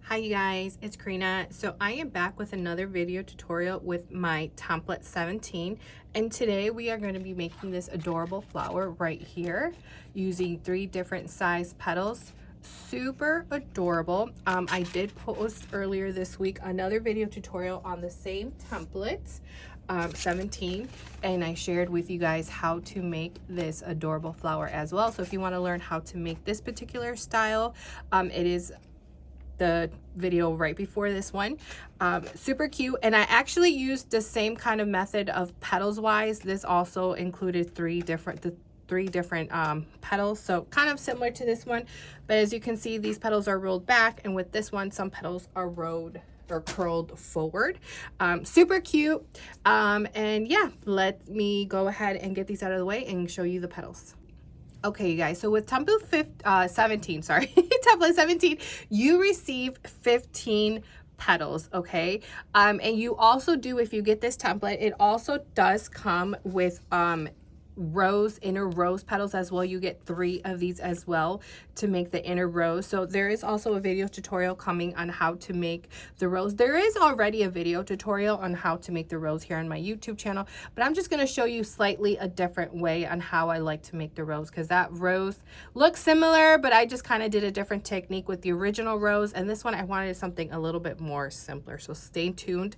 Hi you guys, it's Karina. So I am back with another video tutorial with my template 17, and today we are going to be making this adorable flower right here using 3 different size petals. Super adorable. I did post earlier this week another video tutorial on the same template 17, and I shared with you guys how to make this adorable flower as well. So if you want to learn how to make this particular style, it is the video right before this one. Super cute, and I actually used the same kind of method of petals wise. This also included three different petals, so kind of similar to this one, but as you can see, these petals are rolled back, and with this one some petals are rolled or curled forward. Super cute. And yeah, let me go ahead and get these out of the way and show you the petals. Okay, you guys, so with template 17, sorry, template 17, you receive 15 petals, okay? And you also do, if you get this template, it also does come with inner rose petals as well. You get 3 of these as well to make the inner rose. So there is also a video tutorial coming on how to make the rose. There is already a video tutorial on how to make the rose here on my YouTube channel, but I'm just going to show you slightly a different way on how I like to make the rose, because that rose looks similar, but I just kind of did a different technique with the original rose, and this one I wanted something a little bit more simpler. So stay tuned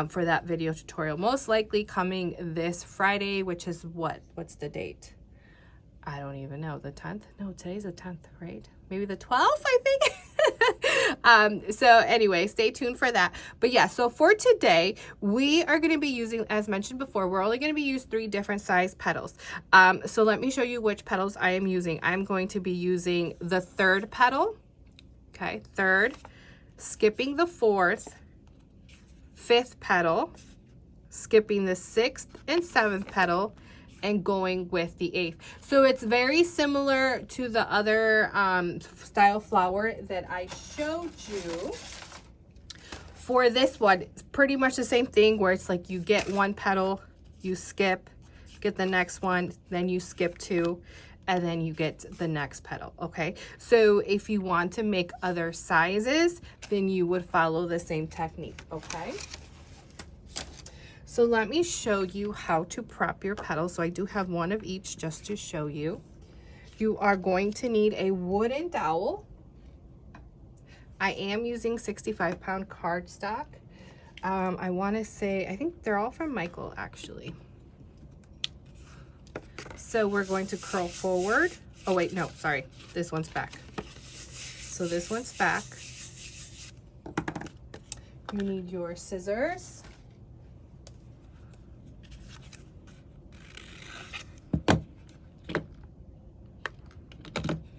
for that video tutorial, most likely coming this Friday, which is what's the date? I don't even know. The 10th? No, today's the 10th, right? Maybe the 12th, I think. So anyway, stay tuned for that. But yeah, so for today, we are going to be using, as mentioned before, we're only going to be using 3 different size petals. So let me show you which petals I am using. I'm going to be using the 3rd petal. Okay, 3rd, skipping the 4th, 5th petal, skipping the 6th and 7th petal, and going with the 8th. So it's very similar to the other style flower that I showed you. For this one, it's pretty much the same thing, where it's like you get 1 petal, you skip, get the next one, then you skip 2, and then you get the next petal. Okay, so if you want to make other sizes, then you would follow the same technique. Okay, so let me show you how to prep your petals. So I do have 1 of each just to show you. You are going to need a wooden dowel. I am using 65-pound cardstock. I want to say, I think they're all from Michael actually. So we're going to curl forward. Oh wait, no, sorry. This one's back. So this one's back. You need your scissors.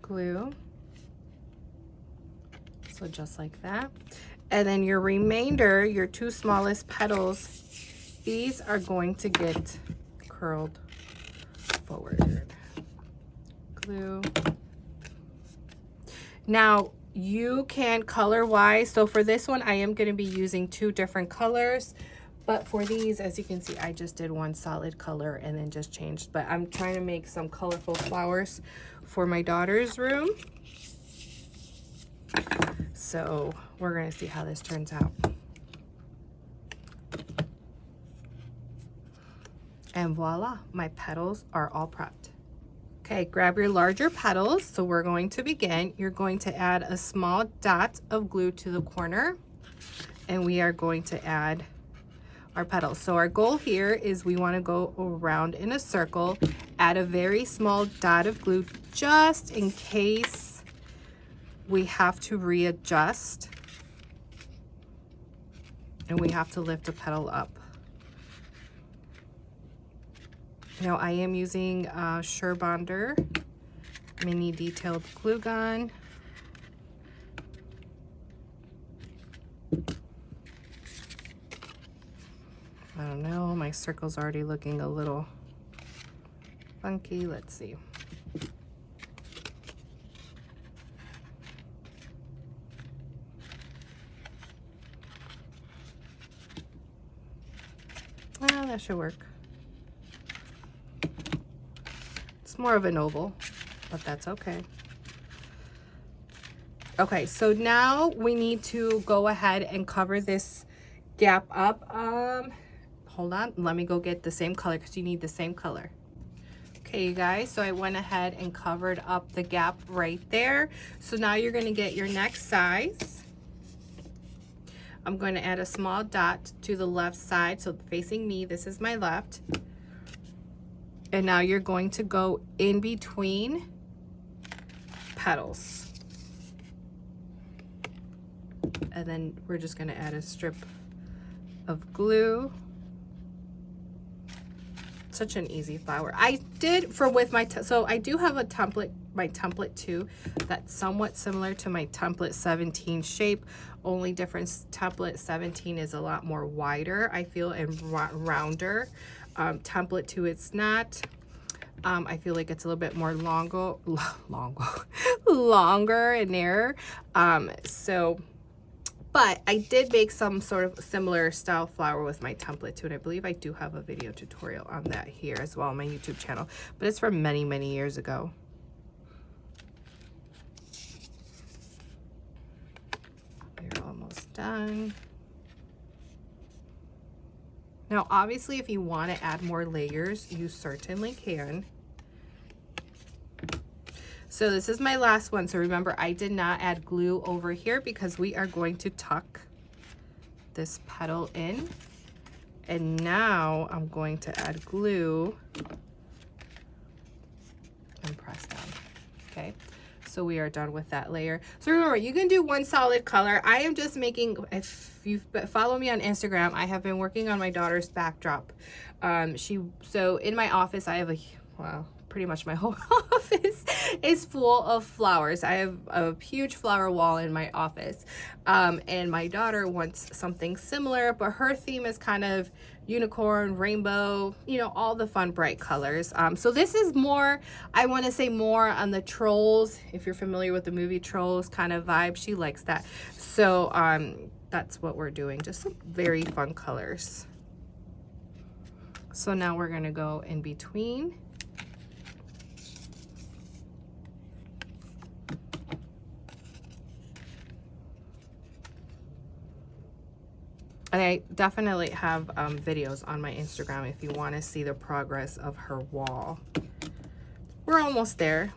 Glue, so just like that, and then your remainder, your 2 smallest petals, these are going to get curled forward. Glue. Now you can color wise, so for this one I am going to be using 2 different colors, but for these, as you can see, I just did 1 solid color and then just changed. But I'm trying to make some colorful flowers for my daughter's room. So we're going to see how this turns out. And voila, my petals are all prepped. Okay, grab your larger petals. So we're going to begin. You're going to add a small dot of glue to the corner, and we are going to add our petals. So our goal here is we want to go around in a circle, add a very small dot of glue just in case we have to readjust and we have to lift a petal up. Now I am using Surebonder mini detailed glue gun. I don't know, my circle's already looking a little funky. Let's see. Well, that should work. It's more of an oval, but that's okay. Okay, so now we need to go ahead and cover this gap up. Hold on, let me go get the same color because you need the same color. Okay, you guys, so I went ahead and covered up the gap right there. So now you're going to get your next size. I'm going to add a small dot to the left side, so facing me, this is my left. And now you're going to go in between petals. And then we're just going to add a strip of glue. Such an easy flower. I did with my, so I do have a template, my template 2, that's somewhat similar to my template 17 shape. Only difference, template 17 is a lot more wider, I feel, and rounder. Template 2, it's not. I feel like it's a little bit more longer and narrower. But I did make some sort of similar style flower with my template too, and I believe I do have a video tutorial on that here as well on my YouTube channel, but it's from many, many years ago. You're almost done. Now, obviously, if you want to add more layers, you certainly can. So this is my last one. So remember, I did not add glue over here because we are going to tuck this petal in. And now I'm going to add glue and press down. Okay, so we are done with that layer. So remember, you can do one solid color. I am just making, if you follow me on Instagram, I have been working on my daughter's backdrop. So in my office, I have a, wow, pretty much my whole office is full of flowers. I have a huge flower wall in my office. And my daughter wants something similar, but her theme is kind of unicorn, rainbow, you know, all the fun bright colors. So this is more, I want to say more on the Trolls, if you're familiar with the movie Trolls kind of vibe. She likes that. So that's what we're doing, just some very fun colors. So now we're going to go in between. And I definitely have videos on my Instagram if you want to see the progress of her wall. We're almost there.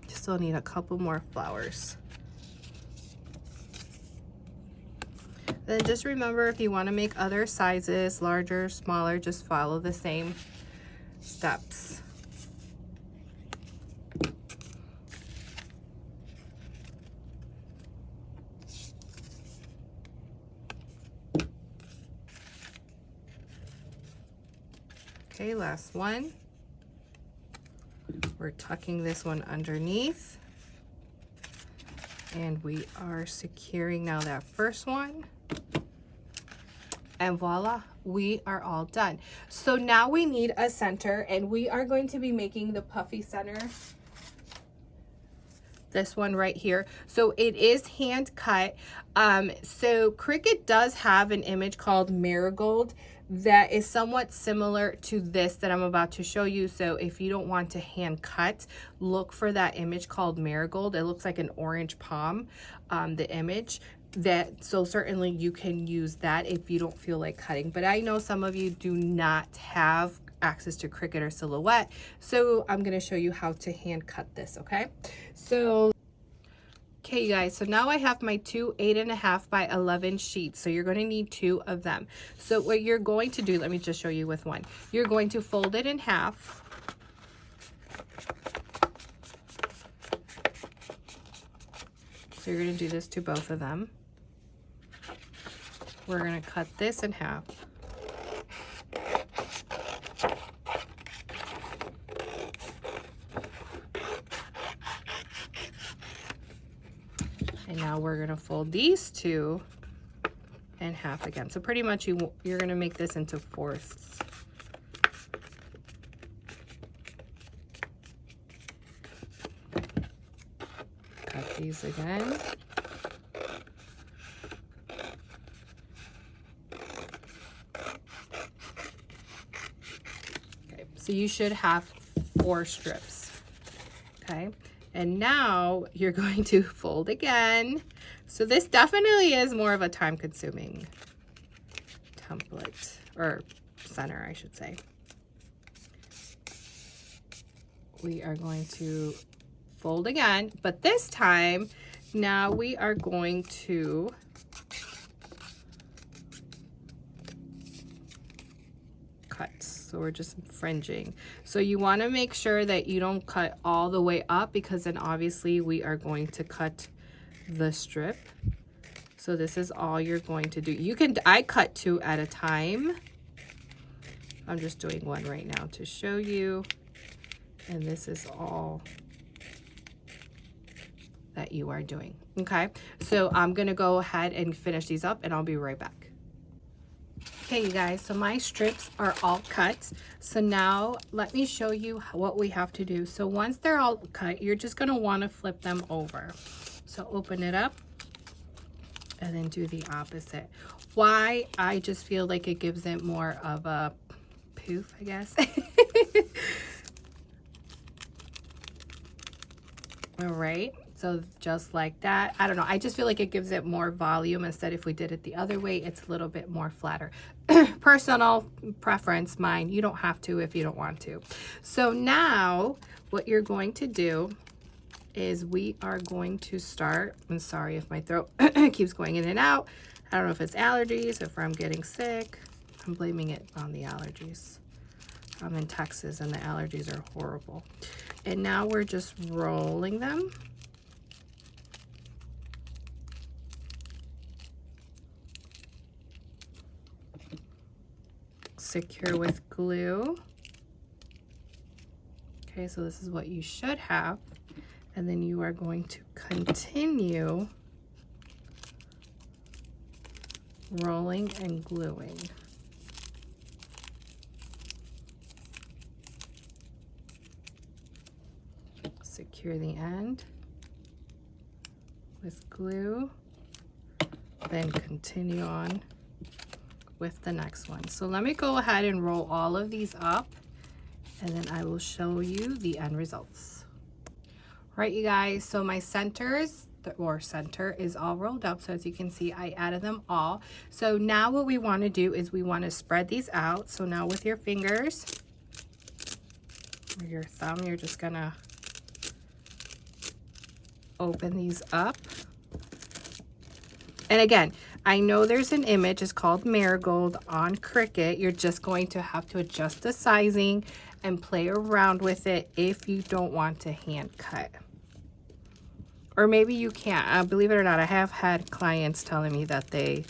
Still need a couple more flowers. Then just remember, if you want to make other sizes, larger, smaller, just follow the same steps. Okay, last one. We're tucking this one underneath. And we are securing now that first one. And voila, we are all done. So now we need a center, and we are going to be making the puffy center. This one right here. So it is hand cut. So Cricut does have an image called Marigold that is somewhat similar to this that I'm about to show you. So if you don't want to hand cut, look for that image called Marigold. It looks like an orange palm, the image. So certainly you can use that if you don't feel like cutting. But I know some of you do not have access to Cricut or Silhouette, so I'm going to show you how to hand cut this. Okay, okay, you guys, so now I have my two 8.5 by 11 sheets. So you're going to need 2 of them. So what you're going to do, let me just show you with one. You're going to fold it in half. So you're going to do this to both of them. We're going to cut this in half. And now we're going to fold these 2 in half again. So pretty much you're going to make this into fourths. Cut these again. Okay, so you should have 4 strips. Okay, And now you're going to fold again. So this definitely is more of a time-consuming template, or center, I should say. We are going to fold again, but this time, now we are going to cut. So we're just fringing. So you want to make sure that you don't cut all the way up, because then obviously we are going to cut the strip. So this is all you're going to do. You can, I cut 2 at a time. I'm just doing one right now to show you. And this is all that you are doing. Okay, so I'm gonna go ahead and finish these up and I'll be right back. Okay, you guys, so my strips are all cut. So now let me show you what we have to do. So once they're all cut, you're just gonna wanna flip them over. So open it up and then do the opposite. Why? I just feel like it gives it more of a poof, I guess. All right, so just like that. I don't know, I just feel like it gives it more volume. Instead, if we did it the other way, it's a little bit more flatter. Personal preference, mine. You don't have to if you don't want to. So now what you're going to do is we are going to start, I'm sorry if my throat keeps going in and out. I don't know if it's allergies, if I'm getting sick. I'm blaming it on the allergies. I'm in Texas and the allergies are horrible. And now we're just rolling them. Secure with glue. Okay, so this is what you should have. And then you are going to continue rolling and gluing. Secure the end with glue, then continue on with the next one. So let me go ahead and roll all of these up, and then I will show you the end results. Right, you guys, so my centers, or center, is all rolled up. So as you can see, I added them all. So now what we want to do is we want to spread these out. So now with your fingers or your thumb, you're just gonna open these up. And again, I know there's an image, it's called Marigold on Cricut. You're just going to have to adjust the sizing and play around with it if you don't want to hand cut. Or maybe you can't. Believe it or not, I have had clients telling me that they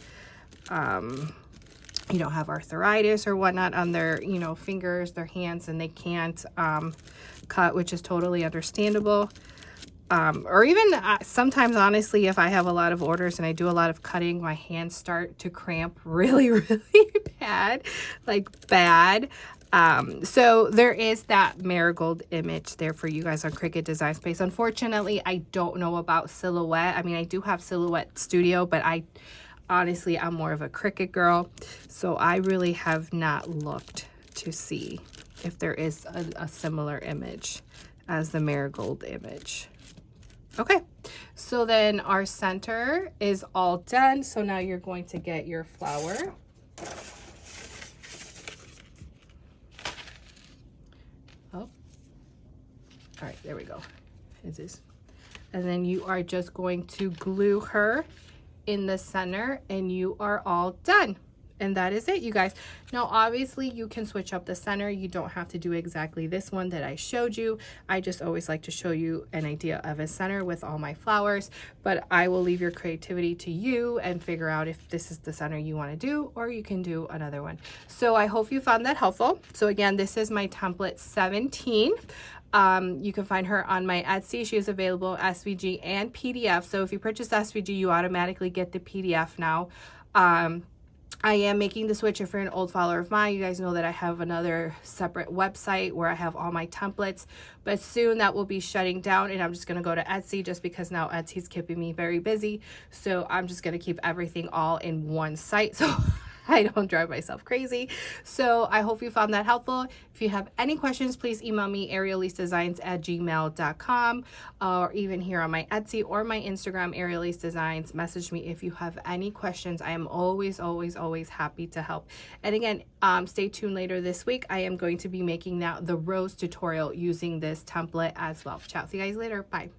you know, have arthritis or whatnot on their, you know, fingers, their hands, and they can't cut, which is totally understandable. Or even sometimes, honestly, if I have a lot of orders and I do a lot of cutting, my hands start to cramp really, really bad, like bad. So there is that Marigold image there for you guys on Cricut Design Space. Unfortunately, I don't know about Silhouette. I mean, I do have Silhouette Studio, but honestly, I'm more of a Cricut girl. So I really have not looked to see if there is a similar image as the Marigold image. Okay, so then our center is all done. So now you're going to get your flower. Oh, all right, there we go. Is this? And then you are just going to glue her in the center and you are all done. And that is it, you guys. Now, obviously, you can switch up the center. You don't have to do exactly this one that I showed you. I just always like to show you an idea of a center with all my flowers. But I will leave your creativity to you and figure out if this is the center you want to do, or you can do another one. So I hope you found that helpful. So again, this is my template 17. You can find her on my Etsy. She is available SVG and PDF. So if you purchase SVG, you automatically get the PDF now. I am making the switch. If you're an old follower of mine, you guys know that I have another separate website where I have all my templates, but soon that will be shutting down and I'm just going to go to Etsy just because now Etsy's keeping me very busy. So I'm just going to keep everything all in one site. So I don't drive myself crazy. So I hope you found that helpful. If you have any questions, please email me ariellisedesigns@gmail.com, or even here on my Etsy or my Instagram, Arielise Designs. Message me if you have any questions. I am always happy to help. And again, stay tuned later this week. I am going to be making now the rose tutorial using this template as well. Ciao, see you guys later. Bye.